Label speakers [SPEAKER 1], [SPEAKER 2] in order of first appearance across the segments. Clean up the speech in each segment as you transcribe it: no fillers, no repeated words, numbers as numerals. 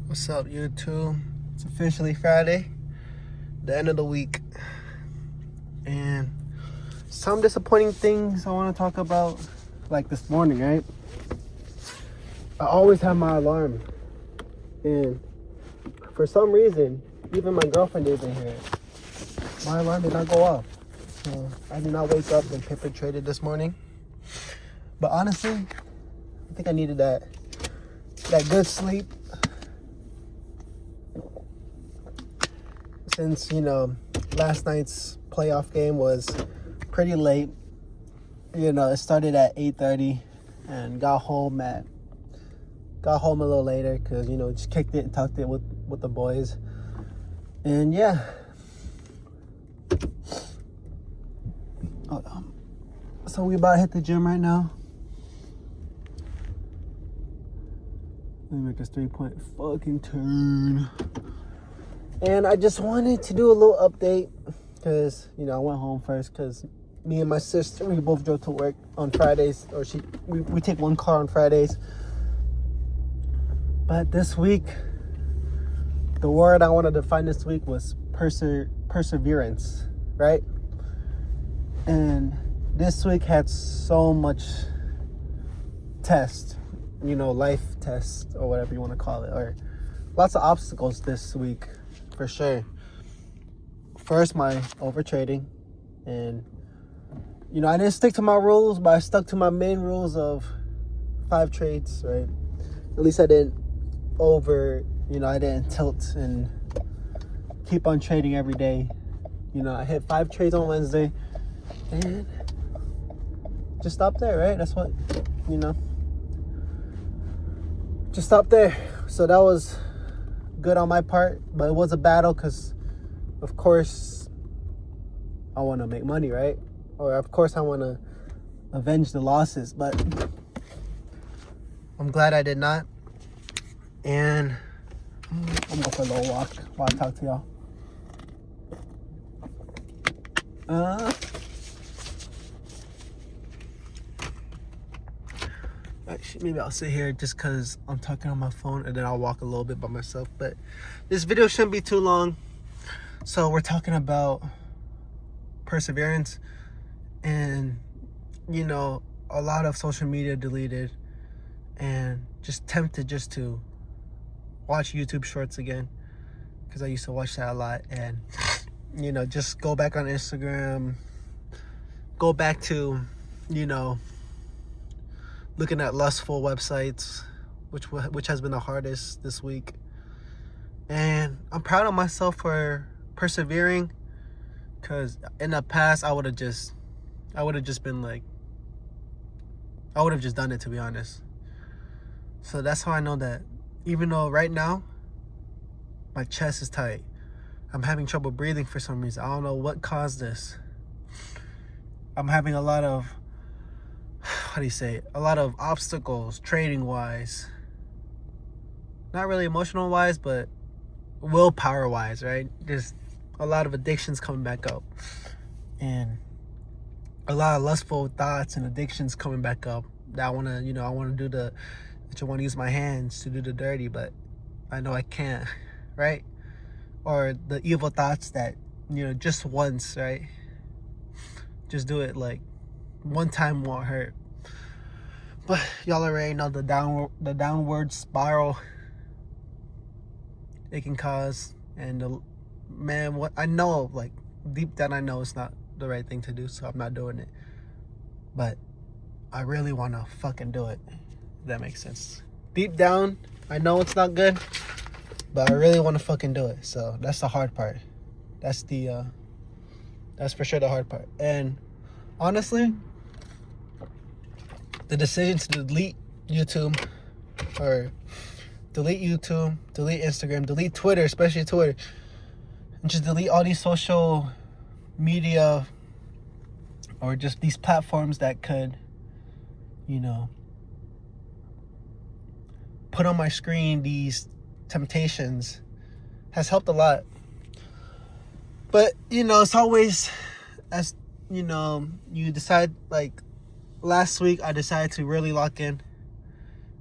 [SPEAKER 1] What's up, YouTube? It's officially Friday, the end of the week, and some disappointing things I want to talk about. Like this morning, right? I always have my alarm, and for some reason, even my girlfriend didn't hear it. My alarm did not go off, so I did not wake up and perpetrated this morning. But honestly, I think I needed that good sleep. Since, last night's playoff game was pretty late. It started at 8:30 and got home a little later because, just kicked it and tucked it with the boys. And yeah. So we about to hit the gym right now. Let me make this 3-point fucking turn. And I just wanted to do a little update because, I went home first because me and my sister, we both drove to work on Fridays, or we take one car on Fridays. But this week, the word I wanted to find this week was perseverance, right? And this week had so much test, life test or whatever you want to call it, or lots of obstacles this week. For sure. First, my overtrading. And, I didn't stick to my rules, but I stuck to my main rules of 5 trades, right? At least I didn't I didn't tilt and keep on trading every day. I hit 5 trades on Wednesday and just stop there, right? That's what, just stop there. So that was good on my part, but it was a battle because, of course, I want to make money, right? Or of course I want to avenge the losses, but I'm glad I did not. And I'm going to go for a little walk while I talk to y'all. Actually, maybe I'll sit here just because I'm talking on my phone, and then I'll walk a little bit by myself. But this video shouldn't be too long. So we're talking about perseverance, and a lot of social media deleted, and just tempted just to watch YouTube Shorts again because I used to watch that a lot. And just go back on Instagram, go back to looking at lustful websites, which has been the hardest this week. And I'm proud of myself for persevering, because in the past I would have just done it, to be honest. So that's how I know that even though right now my chest is tight, I'm having trouble breathing for some reason. I don't know what caused this. I'm having a lot of obstacles trading wise, not really emotional wise, but willpower wise, right? There's a lot of addictions coming back up, and a lot of lustful thoughts and addictions coming back up that I want to use my hands to do the dirty, but I know I can't, right? Or the evil thoughts that just once, right? Just do it, like one time won't hurt. But y'all already know the downward spiral it can cause. And what I know, like deep down, I know it's not the right thing to do, so I'm not doing it. But I really want to fucking do it. If that makes sense. Deep down, I know it's not good, but I really want to fucking do it. So that's the hard part. That's for sure the hard part. And honestly, the decision to delete YouTube, delete Instagram, delete Twitter, especially Twitter, and just delete all these social media or just these platforms that could, put on my screen these temptations, has helped a lot. But, it's always, as, you decide, like, last week I decided to really lock in.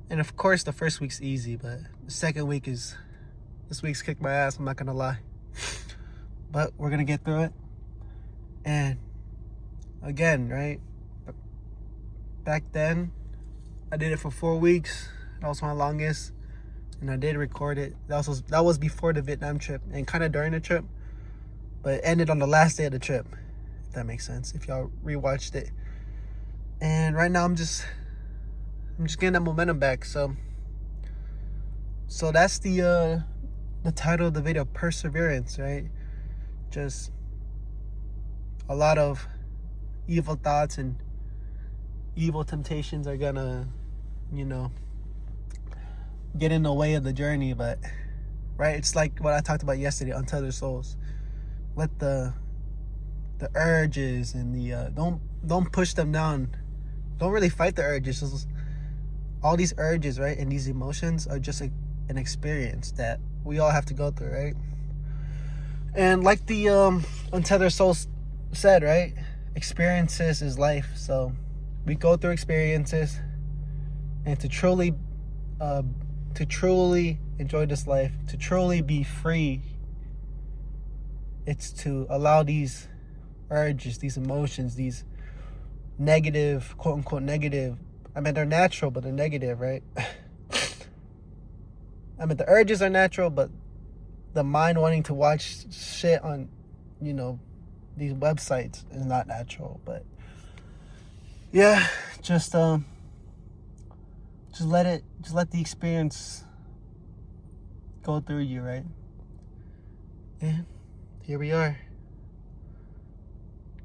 [SPEAKER 1] And of course the first week's easy, but the second week is This week's kicked my ass, I'm not gonna lie. But we're gonna get through it. And again, right? Back then, I did it for 4 weeks. That was my longest. And I did record it. That was before the Vietnam trip and kind of during the trip. But it ended on the last day of the trip. If that makes sense. If y'all rewatched it. And right now I'm just getting that momentum back. So that's the title of the video, Perseverance, right? Just a lot of evil thoughts and evil temptations are gonna, get in the way of the journey, but right, it's like what I talked about yesterday, Untethered Souls. Let the urges and the don't push them down. Don't really fight the urges. Just, all these urges, right, and these emotions are just an experience that we all have to go through, right? And like the Untethered Souls said, right, experiences is life. So we go through experiences, and to truly enjoy this life, to truly be free, it's to allow these urges, these emotions, these negative, quote unquote negative, I mean, they're natural, but they're negative, right? I mean, the urges are natural, but the mind wanting to watch shit on, these websites is not natural. But yeah, just let the experience go through you, right? And here we are.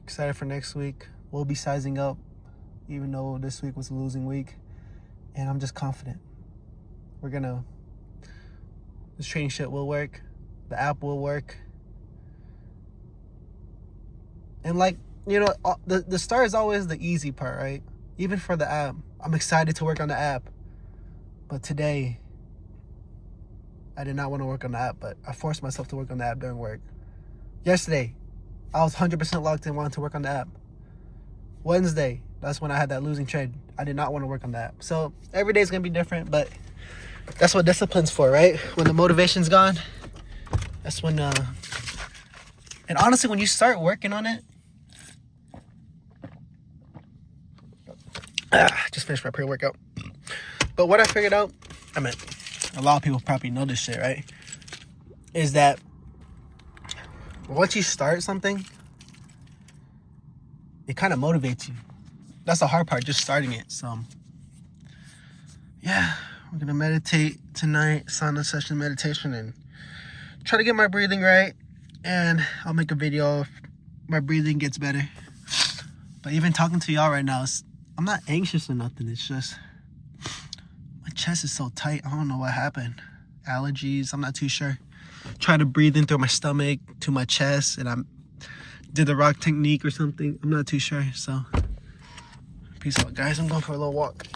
[SPEAKER 1] Excited for next week. We'll be sizing up, even though this week was a losing week. And I'm just confident. This training shit will work. The app will work. And the start is always the easy part, right? Even for the app. I'm excited to work on the app. But today, I did not want to work on the app, but I forced myself to work on the app during work. Yesterday, I was 100% locked in, wanting to work on the app. Wednesday, that's when I had that losing trade. I did not want to work on the app. So every day is going to be different, but that's what discipline's for, right? When the motivation's gone, that's when, and honestly, when you start working on it, just finished my pre-workout. But what I figured out, I mean, a lot of people probably know this shit, right? Is that once you start something, it kind of motivates you. That's the hard part, just starting it. So, yeah, we're going to meditate tonight, sauna session meditation, and try to get my breathing right. And I'll make a video if my breathing gets better. But even talking to y'all right now, I'm not anxious or nothing. It's just my chest is so tight. I don't know what happened. Allergies, I'm not too sure. Try to breathe in through my stomach to my chest, and I did the rock technique or something. I'm not too sure. So peace out, guys. I'm going for a little walk.